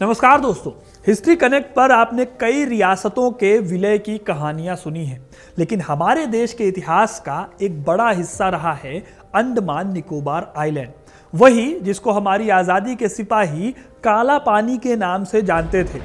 नमस्कार दोस्तों, history connect पर आपने कई रियासतों के विलय की कहानियां सुनी हैं, लेकिन हमारे देश के इतिहास का एक बड़ा हिस्सा रहा है अंडमान निकोबार आइलैंड, वही जिसको हमारी आजादी के सिपाही काला पानी के नाम से जानते थे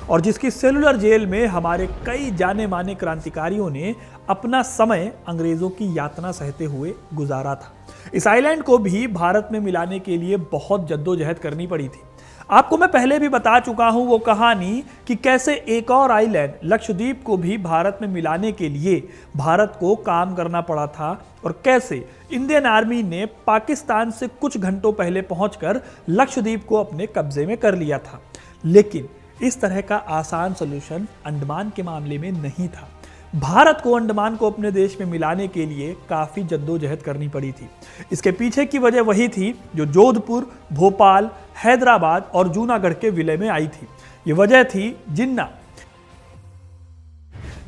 और जिसकी सेलुलर जेल में हमारे कई जाने माने क्रांतिकारियों ने अपना समय अंग्रेजों की यातना सहते हुए गुजारा था। इस आइलैंड को भी भारत में मिलाने के लिए बहुत जद्दोजहद करनी पड़ी थी। आपको मैं पहले भी बता चुका हूं वो कहानी कि कैसे एक और आइलैंड लक्षद्वीप को भी भारत में मिलाने के लिए भारत को काम करना पड़ा था और कैसे इंडियन आर्मी ने पाकिस्तान से कुछ घंटों पहले पहुंचकर लक्षद्वीप को अपने कब्जे में कर लिया था। लेकिन इस तरह का आसान सलूशन अंडमान के मामले में नहीं था। भारत को अंडमान को अपने देश में मिलाने के लिए काफी जद्दोजहद करनी पड़ी थी। इसके पीछे की वजह वही थी जो जोधपुर, भोपाल, हैदराबाद और जूनागढ़ के विलय में आई थी। ये वजह थी जिन्ना।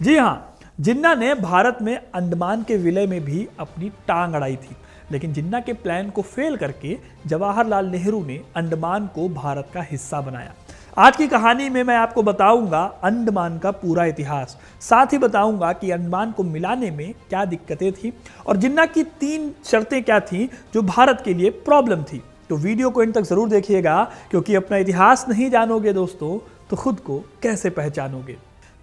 जी हां, जिन्ना ने भारत में अंडमान के विलय में भी अपनी टांग अड़ाई थी, लेकिन जिन्ना के प्लान को फेल करके जवाहरलाल नेहरू ने अंडमान को भारत का हिस्सा बनाया। आज की कहानी में मैं आपको बताऊंगा अंडमान का पूरा इतिहास, साथ ही बताऊंगा कि अंडमान को मिलाने में क्या दिक्कतें थी और जिन्ना की 3 शर्तें क्या थीं जो भारत के लिए प्रॉब्लम थी। तो वीडियो को इन तक जरूर देखिएगा, क्योंकि अपना इतिहास नहीं जानोगे दोस्तों तो खुद को कैसे पहचानोगे।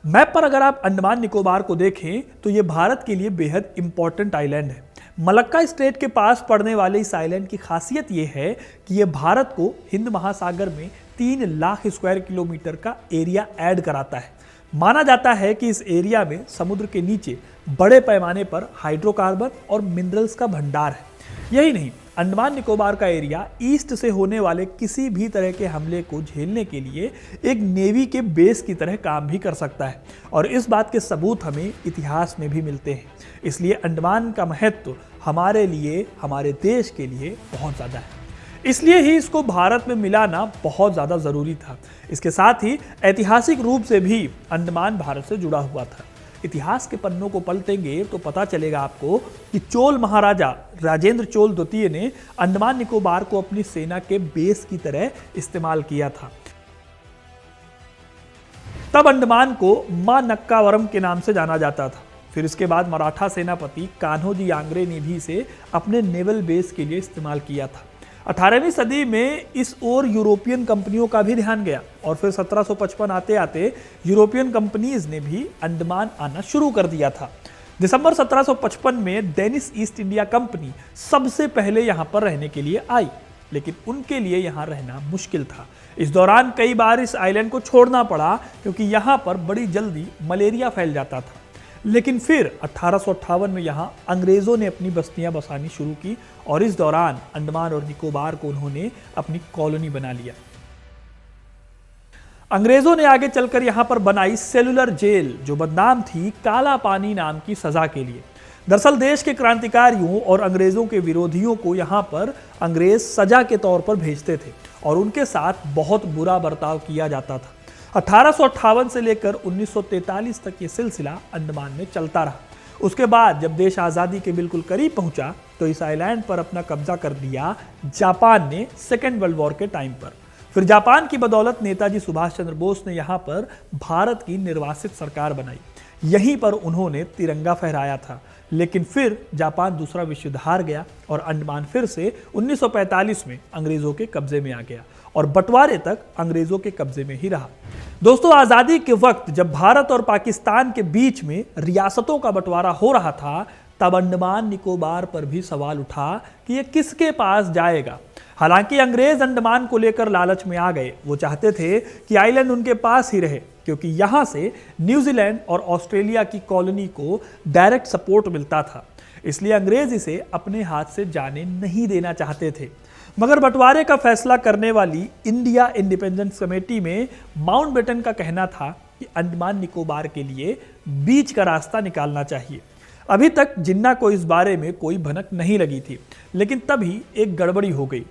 मैप पर अगर आप अंडमान निकोबार को देखें तो ये भारत के लिए बेहद इंपॉर्टेंट आइलैंड है। मलक्का स्टेट के पास पड़ने वाले इस आइलैंड की खासियत यह है कि यह भारत को हिंद महासागर में 3 लाख स्क्वायर किलोमीटर का एरिया ऐड कराता है। माना जाता है कि इस एरिया में समुद्र के नीचे बड़े पैमाने पर हाइड्रोकार्बन और मिनरल्स का भंडार है। यही नहीं, अंडमान निकोबार का एरिया ईस्ट से होने वाले किसी भी तरह के हमले को झेलने के लिए एक नेवी के बेस की तरह काम भी कर सकता है और इस बात के सबूत हमें इतिहास में भी मिलते हैं। इसलिए अंडमान का महत्व हमारे लिए, हमारे देश के लिए बहुत ज़्यादा है। इसलिए ही इसको भारत में मिलाना बहुत ज़्यादा ज़रूरी था। इसके साथ ही ऐतिहासिक रूप से भी अंडमान भारत से जुड़ा हुआ था। इतिहास के पन्नों को पलटेंगे तो पता चलेगा आपको कि चोल महाराजा राजेंद्र चोल द्वितीय ने अंडमान निकोबार को अपनी सेना के बेस की तरह इस्तेमाल किया था। तब अंडमान को मां नक्कावरम के नाम से जाना जाता था। फिर इसके बाद मराठा सेनापति कान्होजी आंग्रे ने भी इसे अपने नेवल बेस के लिए इस्तेमाल किया था। 18वीं सदी में इस ओर यूरोपियन कंपनियों का भी ध्यान गया और फिर 1755 आते आते यूरोपियन कंपनीज ने भी अंडमान आना शुरू कर दिया था। दिसंबर 1755 में डेनिश ईस्ट इंडिया कंपनी सबसे पहले यहां पर रहने के लिए आई, लेकिन उनके लिए यहां रहना मुश्किल था। इस दौरान कई बार इस आइलैंड को छोड़ना पड़ा क्योंकि यहां पर बड़ी जल्दी मलेरिया फैल जाता था। लेकिन फिर 1858 में यहां अंग्रेजों ने अपनी बस्तियां बसानी शुरू की और इस दौरान अंडमान और निकोबार को उन्होंने अपनी कॉलोनी बना लिया। अंग्रेजों ने आगे चलकर यहां पर बनाई सेलुलर जेल, जो बदनाम थी काला पानी नाम की सजा के लिए। दरअसल देश के क्रांतिकारियों और अंग्रेजों के विरोधियों को यहां पर अंग्रेज सजा के तौर पर भेजते थे और उनके साथ बहुत बुरा बर्ताव किया जाता था। 1858 से लेकर 1943 तक ये सिलसिला अंडमान में चलता रहा। उसके बाद जब देश आज़ादी के बिल्कुल करीब पहुंचा तो इस आइलैंड पर अपना कब्जा कर लिया जापान ने सेकेंड वर्ल्ड वॉर के टाइम पर। फिर जापान की बदौलत नेताजी सुभाष चंद्र बोस ने यहाँ पर भारत की निर्वासित सरकार बनाई। यहीं पर उन्होंने तिरंगा फहराया था। लेकिन फिर जापान दूसरा विश्व युद्ध हार गया और अंडमान फिर से 1945 में अंग्रेजों के कब्जे में आ गया और बंटवारे तक अंग्रेजों के कब्जे में ही रहा। दोस्तों, आज़ादी के वक्त जब भारत और पाकिस्तान के बीच में रियासतों का बंटवारा हो रहा था, तब अंडमान निकोबार पर भी सवाल उठा कि ये किसके पास जाएगा। हालांकि अंग्रेज अंडमान को लेकर लालच में आ गए। वो चाहते थे कि आइलैंड उनके पास ही रहे, क्योंकि यहां से न्यूजीलैंड और ऑस्ट्रेलिया की कॉलोनी को डायरेक्ट सपोर्ट मिलता था। इसलिए अंग्रेज इसे अपने हाथ से जाने नहीं देना चाहते थे। मगर बंटवारे का फैसला करने वाली इंडिया इंडिपेंडेंस कमेटी में माउंटबेटन का कहना था कि अंडमान निकोबार के लिए बीच का रास्ता निकालना चाहिए। अभी तक जिन्ना को इस बारे में कोई भनक नहीं लगी थी, लेकिन तभी एक गड़बड़ी हो गई।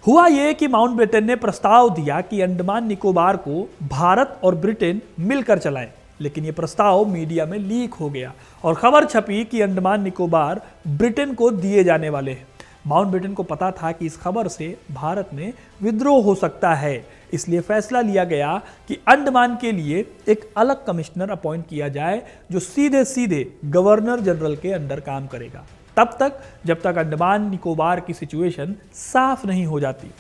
हुआ यह कि माउंटबेटन ने प्रस्ताव दिया कि अंडमान निकोबार को भारत और ब्रिटेन मिलकर चलाएं, लेकिन यह प्रस्ताव मीडिया में लीक हो गया और खबर छपी कि अंडमान निकोबार ब्रिटेन को दिए जाने वाले हैं। माउंटबेटन को पता था कि इस खबर से भारत में विद्रोह हो सकता है, इसलिए फैसला लिया गया कि अंडमान के लिए एक अलग कमिश्नर अपॉइंट किया जाए जो सीधे सीधे गवर्नर जनरल के अंडर काम करेगा, तब तक जब तक अंडमान निकोबार की सिचुएशन साफ नहीं हो जाती।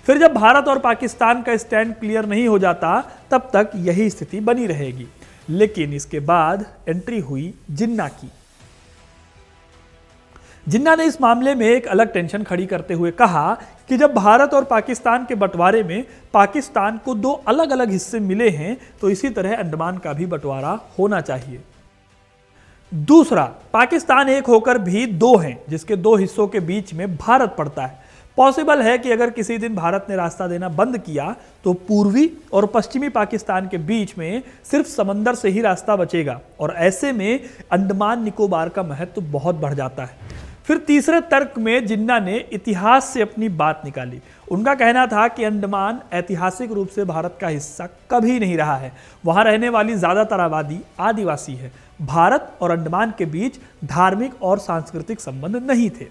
फिर जब भारत और पाकिस्तान का स्टैंड क्लियर नहीं हो जाता तब तक यही स्थिति बनी रहेगी। लेकिन इसके बाद एंट्री हुई जिन्ना की। जिन्ना ने इस मामले में एक अलग टेंशन खड़ी करते हुए कहा कि जब भारत और पाकिस्तान के बंटवारे में पाकिस्तान को दो अलग अलग हिस्से मिले हैं तो इसी तरह अंडमान का भी बंटवारा होना चाहिए। दूसरा, पाकिस्तान एक होकर भी दो हैं, जिसके दो हिस्सों के बीच में भारत पड़ता है। पॉसिबल है कि अगर किसी दिन भारत ने रास्ता देना बंद किया तो पूर्वी और पश्चिमी पाकिस्तान के बीच में सिर्फ समंदर से ही रास्ता बचेगा और ऐसे में अंडमान निकोबार का महत्व बहुत बढ़ जाता है। फिर तीसरे तर्क में जिन्ना ने इतिहास से अपनी बात निकाली। उनका कहना था कि अंडमान ऐतिहासिक रूप से भारत का हिस्सा कभी नहीं रहा है, वहां रहने वाली ज्यादातर आबादी आदिवासी है। भारत और अंडमान के बीच धार्मिक और सांस्कृतिक संबंध नहीं थे।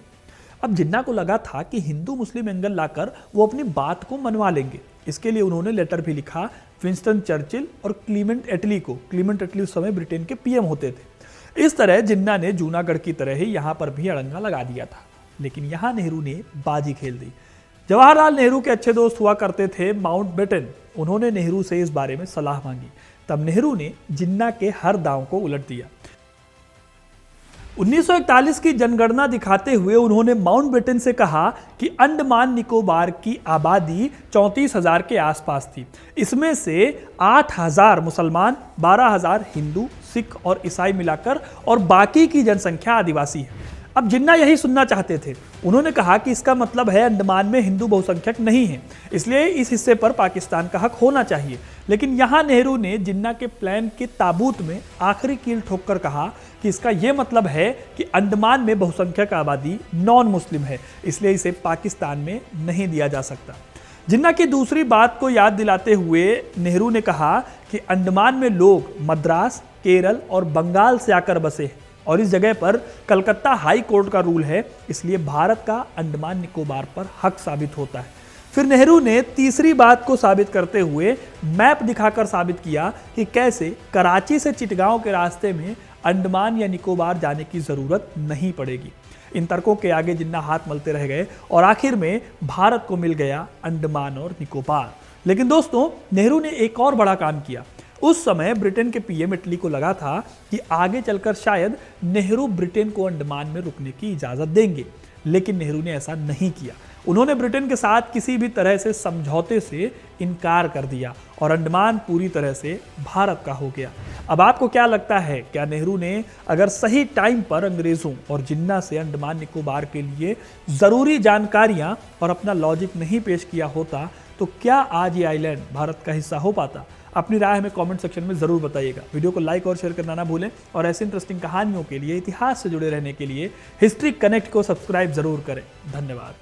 अब जिन्ना को लगा था कि हिंदू मुस्लिम एंगल लाकर वो अपनी बात को मनवा लेंगे। इसके लिए उन्होंने लेटर भी लिखा विंस्टन चर्चिल और क्लीमेंट एटली को। क्लीमेंट एटली उस समय ब्रिटेन के पीएम होते थे। इस तरह जिन्ना ने जूनागढ़ की तरह ही यहां पर भी अड़ंगा लगा दिया था। लेकिन यहां नेहरू ने बाजी खेल दी। जवाहरलाल नेहरू के अच्छे दोस्त हुआ करते थे माउंटबेटन। उन्होंने नेहरू से इस बारे में सलाह मांगी। तब नेहरू ने जिन्ना के हर दांव को उलट दिया। 1941 की जनगणना दिखाते हुए उन्होंने माउंटबेटन से कहा कि अंडमान निकोबार की आबादी 34,000 के आसपास थी। इसमें से 8,000 मुसलमान, 12,000 हिंदू, सिख और ईसाई मिलाकर और बाकी की जनसंख्या आदिवासी है। अब जिन्ना यही सुनना चाहते थे। उन्होंने कहा कि इसका मतलब है अंडमान में हिंदू बहुसंख्यक नहीं है, इसलिए इस हिस्से पर पाकिस्तान का हक होना चाहिए। लेकिन यहां नेहरू ने जिन्ना के प्लान के ताबूत में आखिरी कील ठोककर कहा कि इसका यह मतलब है कि अंडमान में बहुसंख्यक आबादी नॉन मुस्लिम है, इसलिए इसे पाकिस्तान में नहीं दिया जा सकता। जिन्ना की दूसरी बात को याद दिलाते हुए नेहरू ने कहा कि अंडमान में लोग मद्रास, केरल और बंगाल से आकर बसे हैं और इस जगह पर कलकत्ता हाई कोर्ट का रूल है, इसलिए भारत का अंडमान निकोबार पर हक साबित होता है। फिर नेहरू ने तीसरी बात को साबित करते हुए मैप दिखाकर साबित किया कि कैसे कराची से चिटगांव के रास्ते में अंडमान या निकोबार जाने की जरूरत नहीं पड़ेगी। इन तर्कों के आगे जिन्ना हाथ मलते रह गए और आखिर में भारत को मिल गया अंडमान और निकोबार। लेकिन दोस्तों, नेहरू ने एक और बड़ा काम किया। उस समय ब्रिटेन के पीएम इटली को लगा था कि आगे चलकर शायद नेहरू ब्रिटेन को अंडमान में रुकने की इजाजत देंगे, लेकिन नेहरू ने ऐसा नहीं किया। उन्होंने ब्रिटेन के साथ किसी भी तरह से समझौते से इनकार कर दिया और अंडमान पूरी तरह से भारत का हो गया। अब आपको क्या लगता है, क्या नेहरू ने अगर सही टाइम पर अंग्रेजों और जिन्ना से अंडमान निकोबार के लिए जरूरी जानकारियां और अपना लॉजिक नहीं पेश किया होता तो क्या आज ये आइलैंड भारत का हिस्सा हो पाता? अपनी राय हमें कमेंट सेक्शन में जरूर बताइएगा। वीडियो को लाइक और शेयर करना ना भूलें और ऐसी इंटरेस्टिंग कहानियों के लिए, इतिहास से जुड़े रहने के लिए हिस्ट्री कनेक्ट को सब्सक्राइब जरूर करें। धन्यवाद।